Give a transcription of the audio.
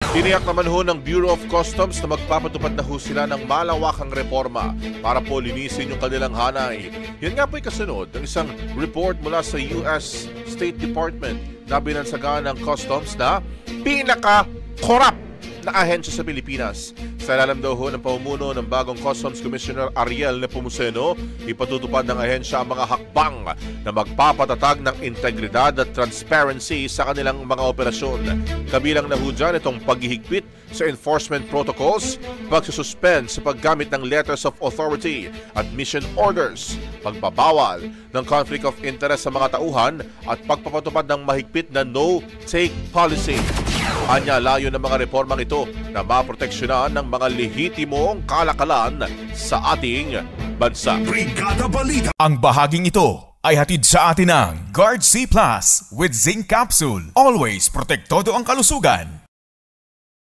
Tiniyak naman ho ng Bureau of Customs na magpapatupad na ho sila ng malawakang reforma para po linisin yung kanilang hanay. Yan nga po'y kasunod ng isang report mula sa US State Department na binansagaan ng Customs na pinaka-corrupt na ahensya sa Pilipinas. Sa ilalim daw ho ng pamumuno ng bagong Customs Commissioner Ariel Nepomuceno, ipatutupad ng ahensya ang mga hakbang na magpapatatag ng integridad at transparency sa kanilang mga operasyon. Kabilang na ho dyan itong paghihigpit sa enforcement protocols, pagsususpend sa paggamit ng letters of authority at mission orders, pagbabawal ng conflict of interest sa mga tauhan at pagpapatupad ng mahigpit na no-take policy. Anya layo ng mga reformang ito na maproteksyonan ng mga lehitimong kalakalan sa ating bansa. Brigada Balita. Ang bahaging ito ay hatid sa atin ng Guard C Plus with Zinc Capsule. Always protektado ang kalusugan.